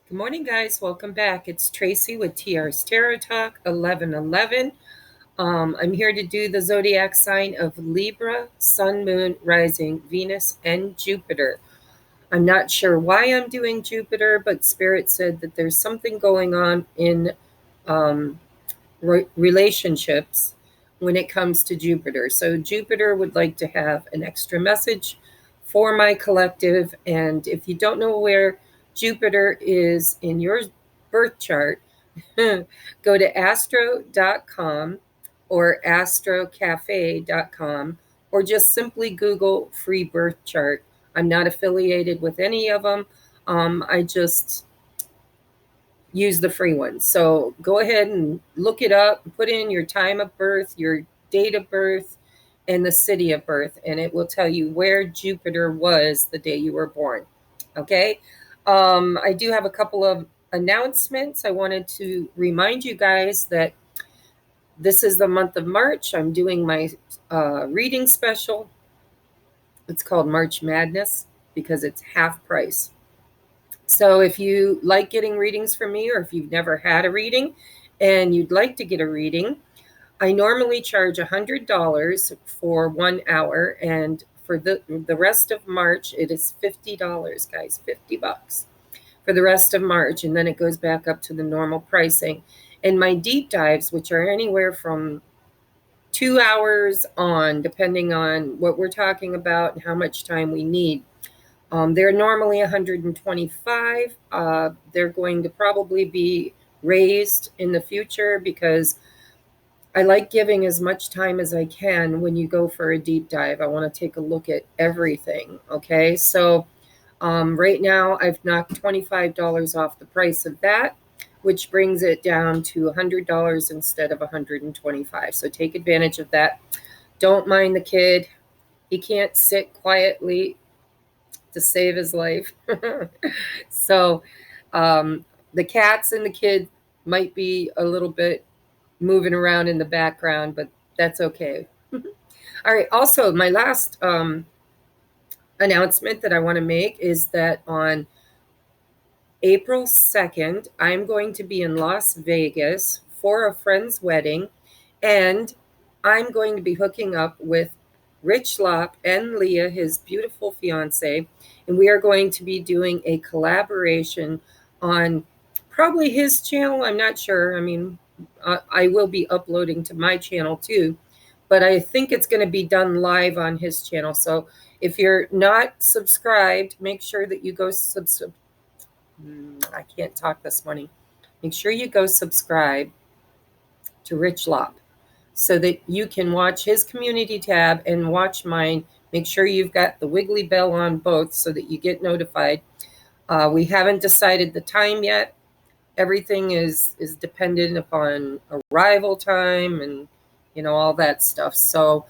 Good morning, guys. Welcome back. It's Tracy with TR's Tarot Talk 1111. I'm here to do the zodiac sign of Libra, Sun, Moon, Rising, Venus, and Jupiter. I'm not sure why I'm doing Jupiter, but Spirit said that there's something going on in um, relationships when it comes to Jupiter. So Jupiter would like to have an extra message for my collective. And if you don't know where Jupiter is in your birth chart, go to astro.com or astrocafe.com or just simply Google free birth chart. I'm not affiliated with any of them. I just use the free ones. So go ahead and look it up, put in your time of birth, your date of birth, and the city of birth, and it will tell you where Jupiter was the day you were born. Okay. I do have a couple of announcements. I wanted to remind you guys that this is the month of March. I'm doing my reading special. It's called March Madness because it's half price. So if you like getting readings from me, or if you've never had a reading and you'd like to get a reading, I normally charge $100 for 1 hour, and for the rest of March, it is $50, guys, $50 for the rest of March, and then it goes back up to the normal pricing. And my deep dives, which are anywhere from 2 hours on, depending on what we're talking about and how much time we need, they're normally 125. They're going to probably be raised in the future because I like giving as much time as I can when you go for a deep dive. I want to take a look at everything. Okay. So right now I've knocked $25 off the price of that, which brings it down to $100 instead of $125. So take advantage of that. Don't mind the kid. He can't sit quietly to save his life. So the cats and the kid might be a little bit moving around in the background, but that's okay. All right. Also, my last announcement that I want to make is that on April 2nd, I'm going to be in Las Vegas for a friend's wedding, and I'm going to be hooking up with Rich Lopp and Leah, his beautiful fiance, and we are going to be doing a collaboration on probably his channel. I'm not sure. I mean, I will be uploading to my channel too, but I think it's going to be done live on his channel. So if you're not subscribed, make sure that you go I can't talk this morning. Make sure you go subscribe to Rich Lopp so that you can watch his community tab and watch mine. Make sure you've got the wiggly bell on both so that you get notified. We haven't decided the time yet. Everything is dependent upon arrival time and all that stuff. So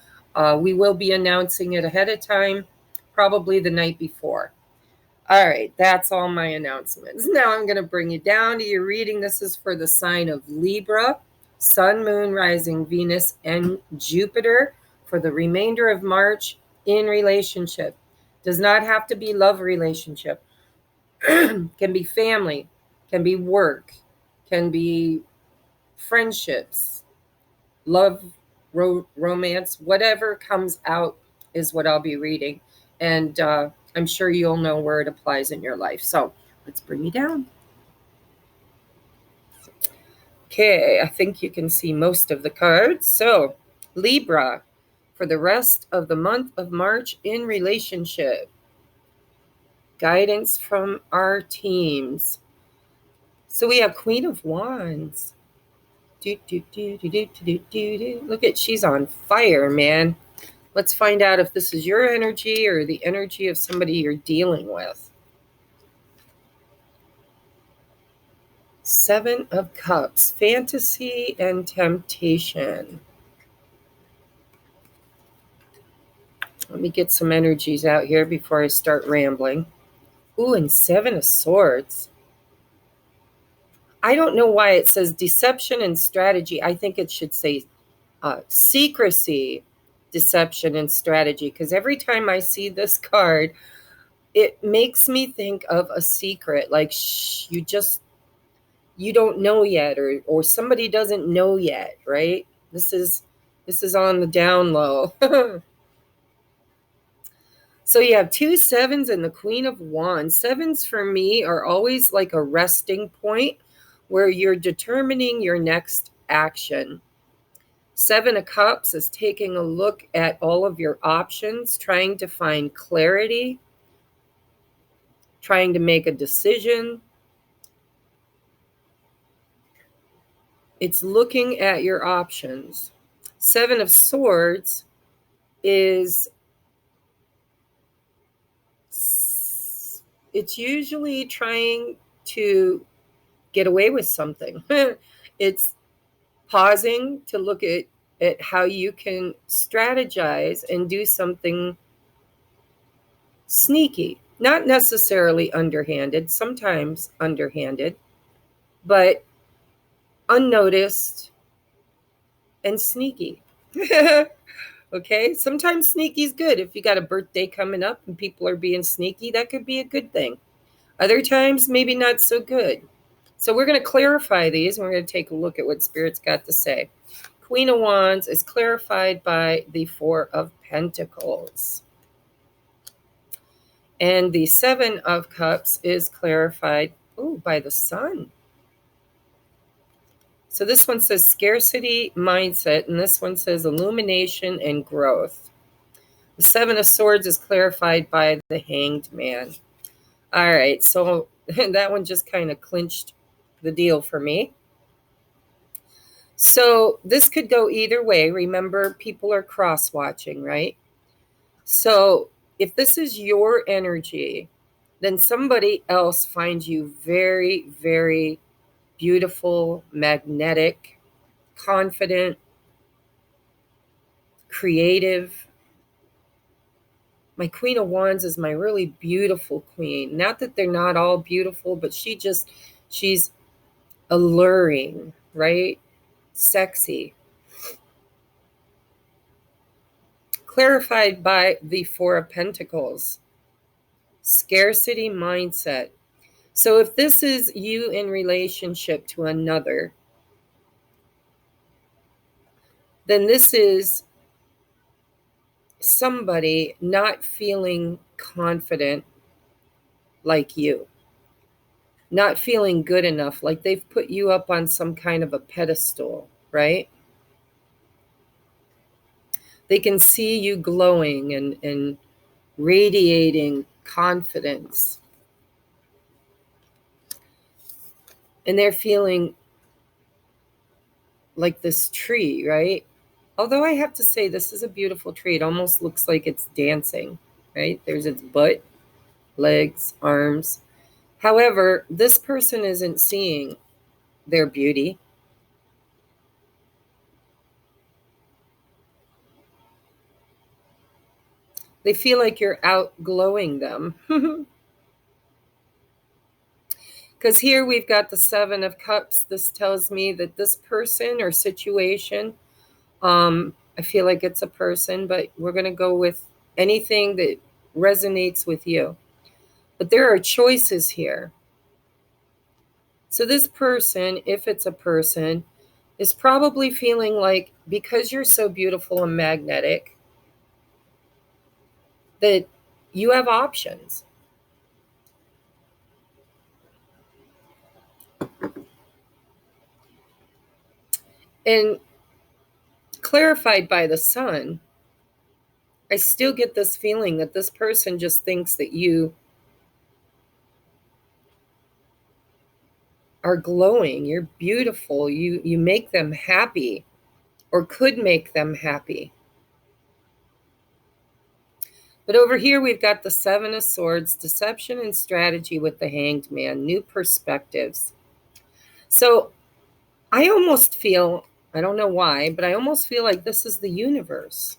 we will be announcing it ahead of time, probably the night before. All right, that's all my announcements. Now I'm going to bring you down to your reading. This is for the sign of Libra, Sun, Moon, Rising, Venus, and Jupiter for the remainder of March in relationship. Does not have to be love relationship. Can be family, can be work, can be friendships, love, romance, whatever comes out is what I'll be reading. And I'm sure you'll know where it applies in your life. So let's bring you down. Okay, I think you can see most of the cards. So Libra, for the rest of the month of March in relationship. Guidance from our teams. So we have Queen of Wands. Look at, she's on fire, man. Let's find out if this is your energy or the energy of somebody you're dealing with. Seven of Cups, fantasy and temptation. Let me get some energies out here before I start rambling. Ooh, and Seven of Swords. I don't know why it says deception and strategy. I think it should say secrecy, deception, and strategy, because every time I see this card, it makes me think of a secret, like you don't know yet, or somebody doesn't know yet, right? This is on the down low. So you have 2 sevens and the Queen of Wands. Sevens for me are always like a resting point where you're determining your next action. 7 of Cups is taking a look at all of your options, trying to find clarity, trying to make a decision. It's looking at your options. 7 of Swords is, it's usually trying to get away with something. It's pausing to look at how you can strategize and do something sneaky, not necessarily underhanded, sometimes underhanded, but unnoticed and sneaky. Okay, sometimes sneaky is good. If you got a birthday coming up and people are being sneaky, that could be a good thing. Other times, maybe not so good. So we're going to clarify these, and we're going to take a look at what Spirit's got to say. Queen of Wands is clarified by the 4 of Pentacles. And the 7 of Cups is clarified by the Sun. So this one says Scarcity Mindset, and this one says Illumination and Growth. The 7 of Swords is clarified by the Hanged Man. All right, so that one just kind of clinched the deal for me. So this could go either way. Remember, people are cross-watching, right? So if this is your energy, then somebody else finds you very, very beautiful, magnetic, confident, creative. My Queen of Wands is my really beautiful queen. Not that they're not all beautiful, but she's alluring, right? Sexy. Clarified by the 4 of Pentacles. Scarcity mindset. So if this is you in relationship to another, then this is somebody not feeling confident like you, not feeling good enough, like they've put you up on some kind of a pedestal, right? They can see you glowing and radiating confidence. And they're feeling like this tree, right? Although I have to say, this is a beautiful tree. It almost looks like it's dancing, right? There's its butt, legs, arms. However, this person isn't seeing their beauty. They feel like you're outglowing them. Because here we've got the 7 of Cups. This tells me that this person or situation, I feel like it's a person, but we're going to go with anything that resonates with you. But there are choices here. So this person, if it's a person, is probably feeling like, because you're so beautiful and magnetic, that you have options. And clarified by the Sun, I still get this feeling that this person just thinks that you are glowing, you're beautiful, you make them happy, or could make them happy. But over here we've got the 7 of Swords, deception and strategy with the Hanged Man, new perspectives. So I almost feel, I don't know why, but I almost feel like this is the universe.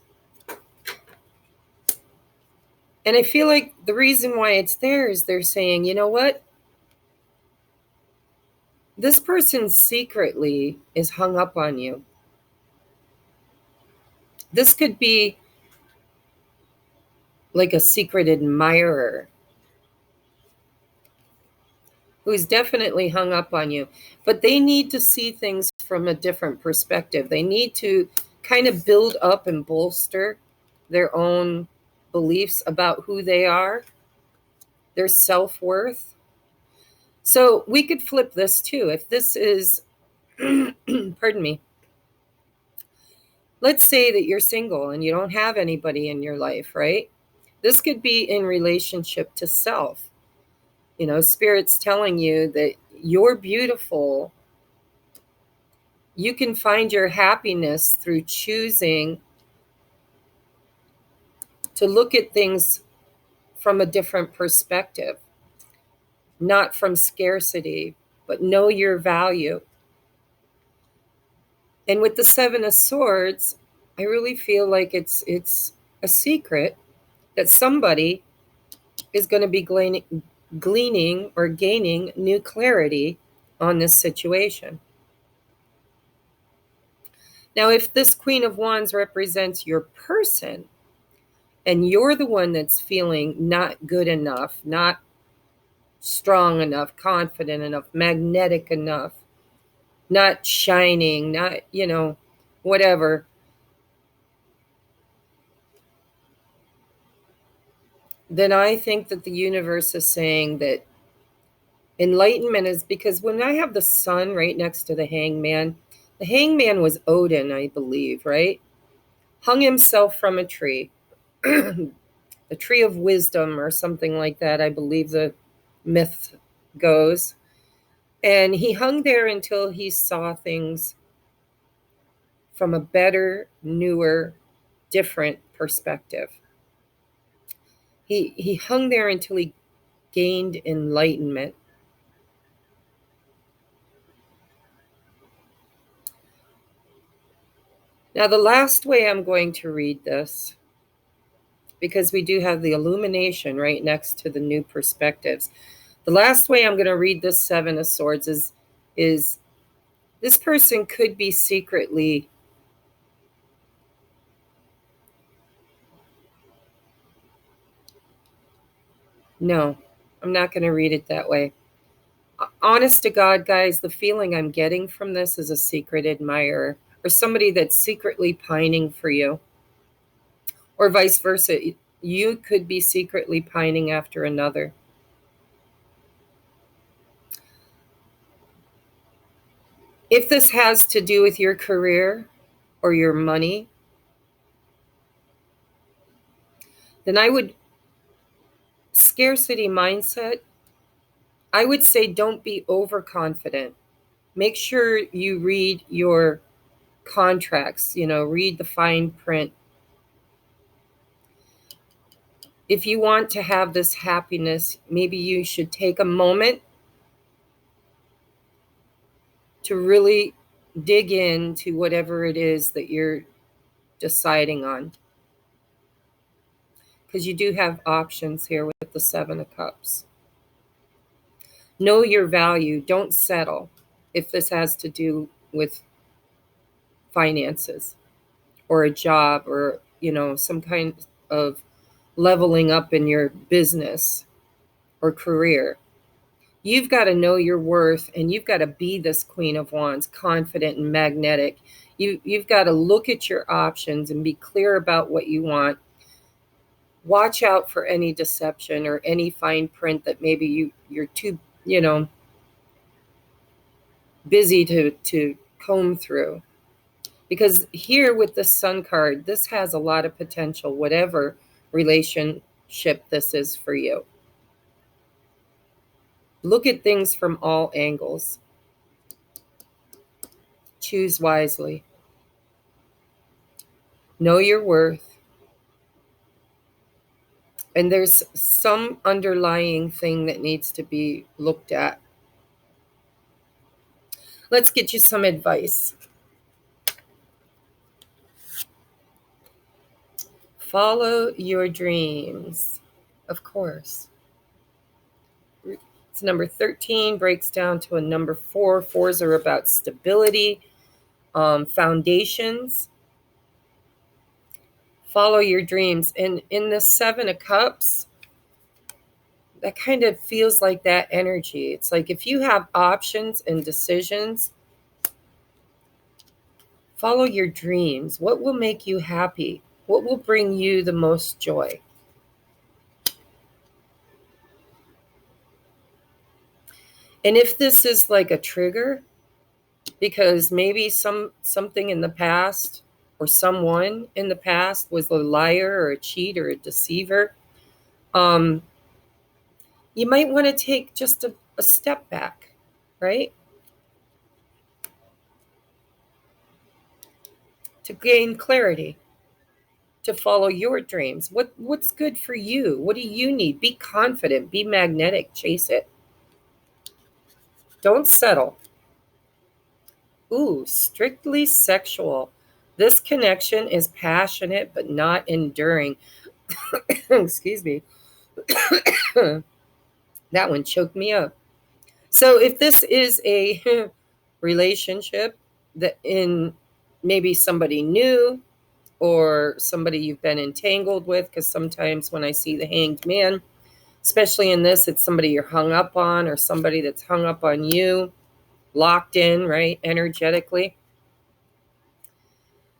And I feel like the reason why it's there is they're saying, you know what? This person secretly is hung up on you. This could be like a secret admirer. who's definitely hung up on you, but they need to see things from a different perspective. They need to kind of build up and bolster their own beliefs about who they are, their self-worth. So we could flip this too. If this is, pardon me, let's say that you're single and you don't have anybody in your life, right? This could be in relationship to self. You know, Spirit's telling you that you're beautiful. You can find your happiness through choosing to look at things from a different perspective, not from scarcity, but know your value. And with the Seven of Swords, I really feel like it's a secret that somebody is going to be gleaning or gaining new clarity on this situation. Now, if this Queen of Wands represents your person, and you're the one that's feeling not good enough, not strong enough, confident enough, magnetic enough, not shining, not, whatever, then I think that the universe is saying that enlightenment is, because when I have the sun right next to the hangman was Odin, I believe, right? Hung himself from a tree, the tree of wisdom or something like that, I believe the myth goes. And he hung there until he saw things from a better, newer, different perspective. He hung there until he gained enlightenment. Now, the last way I'm going to read this, because we do have the illumination right next to the new perspectives. The last way I'm going to read this Seven of Swords is this person could be secretly, no, I'm not going to read it that way. Honest to God, guys, the feeling I'm getting from this is a secret admirer or somebody that's secretly pining for you, or vice versa. You could be secretly pining after another. If this has to do with your career or your money, then I would, scarcity mindset, I would say don't be overconfident. Make sure you read your contracts, read the fine print. If you want to have this happiness, maybe you should take a moment to really dig into whatever it is that you're deciding on. Because you do have options here with the Seven of Cups. Know your value. Don't settle if this has to do with finances or a job or, some kind of leveling up in your business or career. You've got to know your worth, and you've got to be this Queen of Wands, confident and magnetic. You've got to look at your options and be clear about what you want. Watch out for any deception or any fine print that maybe you're too, busy to comb through. Because here with the Sun card, this has a lot of potential, whatever relationship this is for you. Look at things from all angles. Choose wisely. Know your worth. And there's some underlying thing that needs to be looked at. Let's get you some advice. Follow your dreams, of course. It's number 13, breaks down to a number 4. Fours are about stability, foundations. Follow your dreams. And in the Seven of Cups, that kind of feels like that energy. It's like if you have options and decisions, follow your dreams. What will make you happy? What will bring you the most joy? And if this is like a trigger, because maybe something in the past or someone in the past was a liar or a cheat or a deceiver, um, you might want to take just a step back, right? To gain clarity, to follow your dreams. What's good for you? What do you need? Be confident, be magnetic, chase it. Don't settle. Ooh, strictly sexual. This connection is passionate but not enduring. Excuse me. That one choked me up. So if this is a relationship that in maybe somebody new or somebody you've been entangled with, because sometimes when I see the hanged man, especially in this, it's somebody you're hung up on or somebody that's hung up on you, locked in, right, energetically.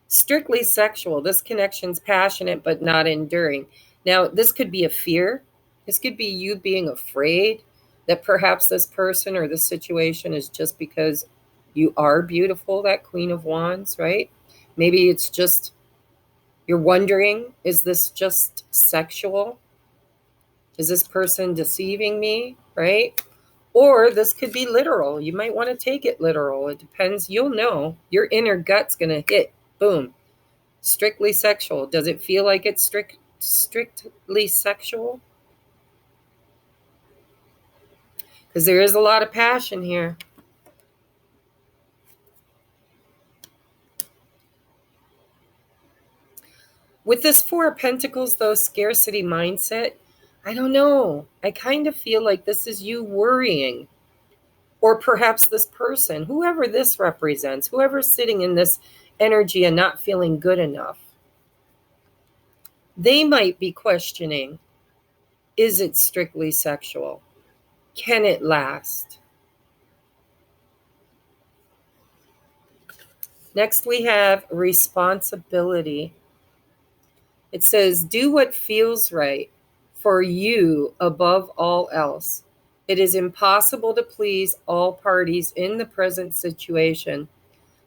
Strictly sexual. This connection's passionate but not enduring. Now, this could be a fear. This could be you being afraid that perhaps this person or this situation is just because you are beautiful, that Queen of Wands, right? Maybe it's just you're wondering, is this just sexual? Is this person deceiving me, right? Or this could be literal. You might want to take it literal. It depends. You'll know. Your inner gut's going to hit. Boom. Strictly sexual. Does it feel like it's strictly sexual? Because there is a lot of passion here. With this Four of Pentacles, though, scarcity mindset, I don't know. I kind of feel like this is you worrying. Or perhaps this person, whoever this represents, whoever's sitting in this energy and not feeling good enough, they might be questioning, is it strictly sexual? Can it last? Next, we have responsibility. It says, do what feels right for you above all else. It is impossible to please all parties in the present situation.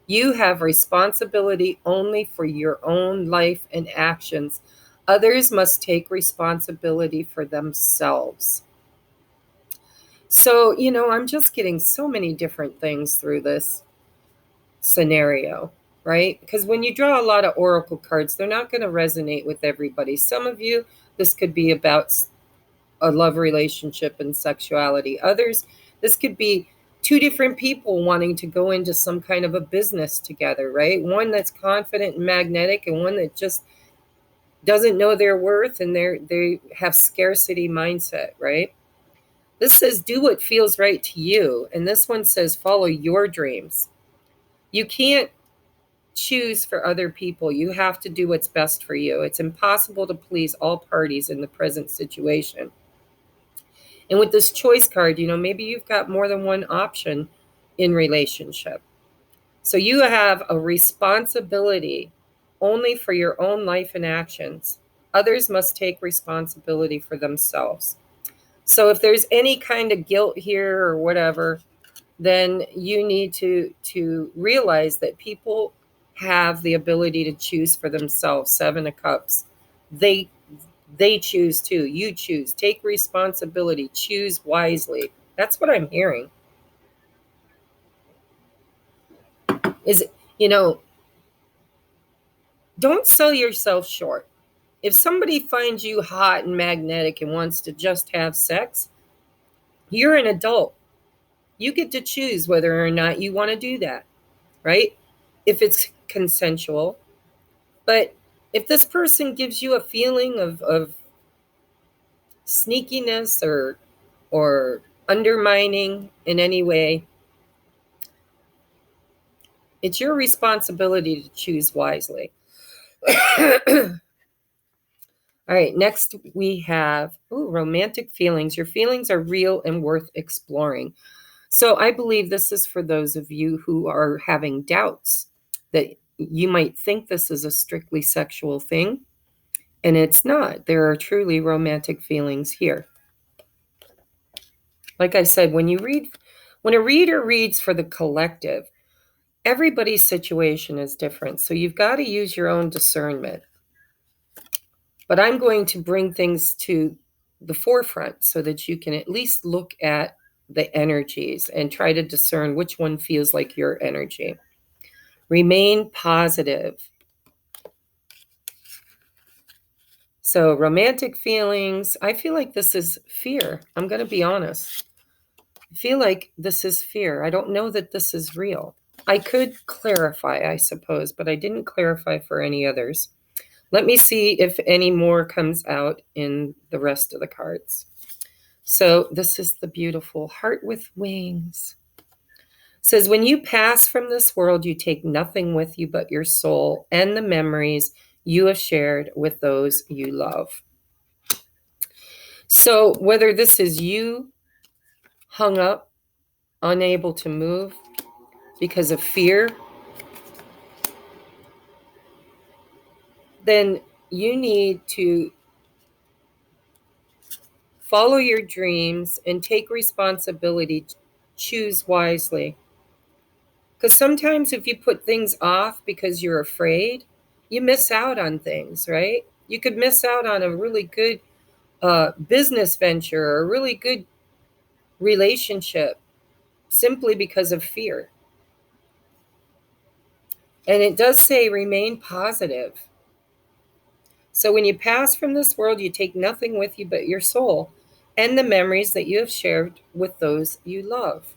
You have responsibility only for your own life and actions. Others must take responsibility for themselves. So, I'm just getting so many different things through this scenario, right? Because when you draw a lot of oracle cards, they're not going to resonate with everybody. Some of you, this could be about a love relationship and sexuality. Others, this could be two different people wanting to go into some kind of a business together, right? One that's confident and magnetic, and one that just doesn't know their worth and they have scarcity mindset, right? This says do what feels right to you, and this one says follow your dreams. You can't choose for other people. You have to do what's best for you. It's impossible to please all parties in the present situation. And with this choice card, maybe you've got more than one option in relationship. So you have a responsibility only for your own life and actions. Others must take responsibility for themselves. So if there's any kind of guilt here or whatever, then you need to realize that people have the ability to choose for themselves. Seven of Cups. They choose too. You choose. Take responsibility. Choose wisely. That's what I'm hearing. Is, don't sell yourself short. If somebody finds you hot and magnetic and wants to just have sex, you're an adult. You get to choose whether or not you want to do that, right? If it's consensual. But if this person gives you a feeling of sneakiness or undermining in any way, it's your responsibility to choose wisely. All right, next we have romantic feelings. Your feelings are real and worth exploring. So I believe this is for those of you who are having doubts that you might think this is a strictly sexual thing, and it's not. There are truly romantic feelings here. Like I said, when a reader reads for the collective, everybody's situation is different. So you've got to use your own discernment. But I'm going to bring things to the forefront so that you can at least look at the energies and try to discern which one feels like your energy. Remain positive. So romantic feelings, I feel like this is fear. I'm going to be honest. I feel like this is fear. I don't know that this is real. I could clarify, I suppose, but I didn't clarify for any others. Let me see if any more comes out in the rest of the cards. So this is the beautiful heart with wings. It says, when you pass from this world, you take nothing with you but your soul and the memories you have shared with those you love. So whether this is you hung up, unable to move because of fear, then you need to follow your dreams and take responsibility. Choose wisely. Because sometimes if you put things off because you're afraid, you miss out on things, right? You could miss out on a really good business venture or a really good relationship simply because of fear. And it does say remain positive. So when you pass from this world, you take nothing with you but your soul and the memories that you have shared with those you love.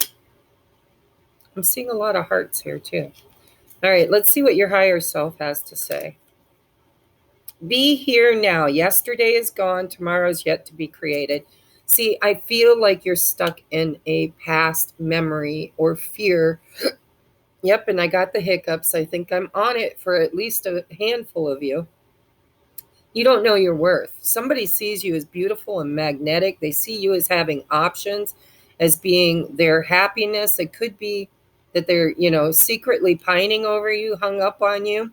I'm seeing a lot of hearts here too. All right, let's see what your higher self has to say. Be here now. Yesterday is gone. Tomorrow's yet to be created. See, I feel like you're stuck in a past memory or fear. Yep, and I got the hiccups. I think I'm on it for at least a handful of you. You don't know your worth. Somebody sees you as beautiful and magnetic. They see you as having options, as being their happiness. It could be that they're, secretly pining over you, hung up on you.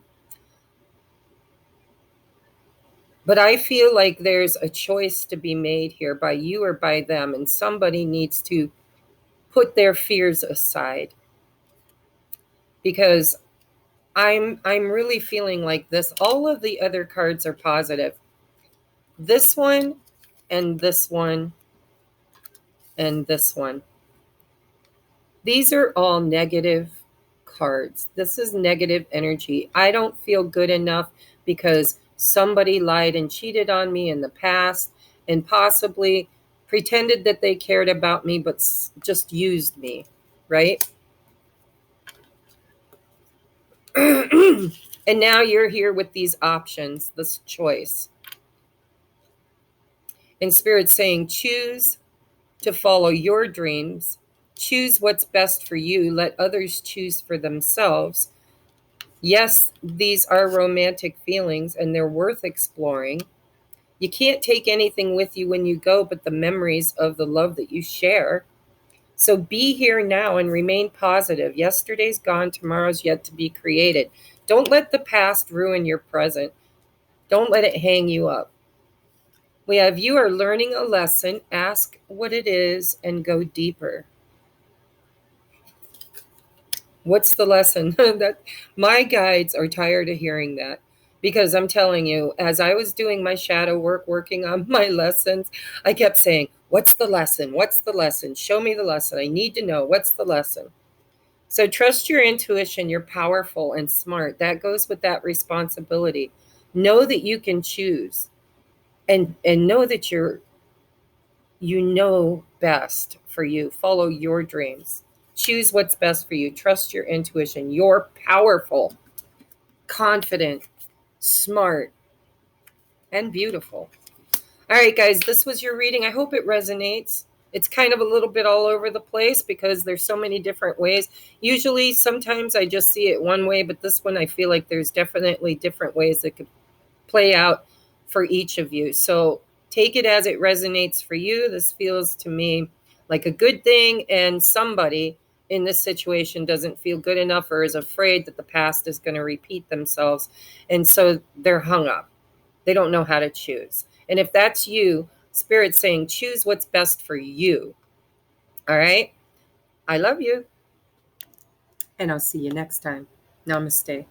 But I feel like there's a choice to be made here by you or by them, and somebody needs to put their fears aside. Because I'm really feeling like this. All of the other cards are positive. This one and this one and this one. These are all negative cards. This is negative energy. I don't feel good enough because somebody lied and cheated on me in the past and possibly pretended that they cared about me but just used me, right? And now you're here with these options, this choice. And Spirit's saying, choose to follow your dreams. Choose what's best for you. Let others choose for themselves. Yes, these are romantic feelings and they're worth exploring. You can't take anything with you when you go but the memories of the love that you share. So be here now and remain positive. Yesterday's gone, tomorrow's yet to be created. Don't let the past ruin your present. Don't let it hang you up. We have, you are learning a lesson. Ask what it is and go deeper. What's the lesson? That my guides are tired of hearing that, because I'm telling you, as I was doing my shadow work, working on my lessons, I kept saying, what's the lesson? What's the lesson? Show me the lesson. I need to know what's the lesson. So trust your intuition. You're powerful and smart. That goes with that responsibility. Know that you can choose, and know that you know best for you. Follow your dreams. Choose what's best for you. Trust your intuition. You're powerful, confident, smart, and beautiful. All right, guys, this was your reading. I hope it resonates. It's kind of a little bit all over the place because there's so many different ways. Usually, sometimes I just see it one way, but this one I feel like there's definitely different ways that could play out for each of you. So take it as it resonates for you. This feels to me like a good thing, and somebody in this situation doesn't feel good enough or is afraid that the past is going to repeat themselves. And so they're hung up. They don't know how to choose. And if that's you, Spirit's saying, choose what's best for you. All right? I love you. And I'll see you next time. Namaste.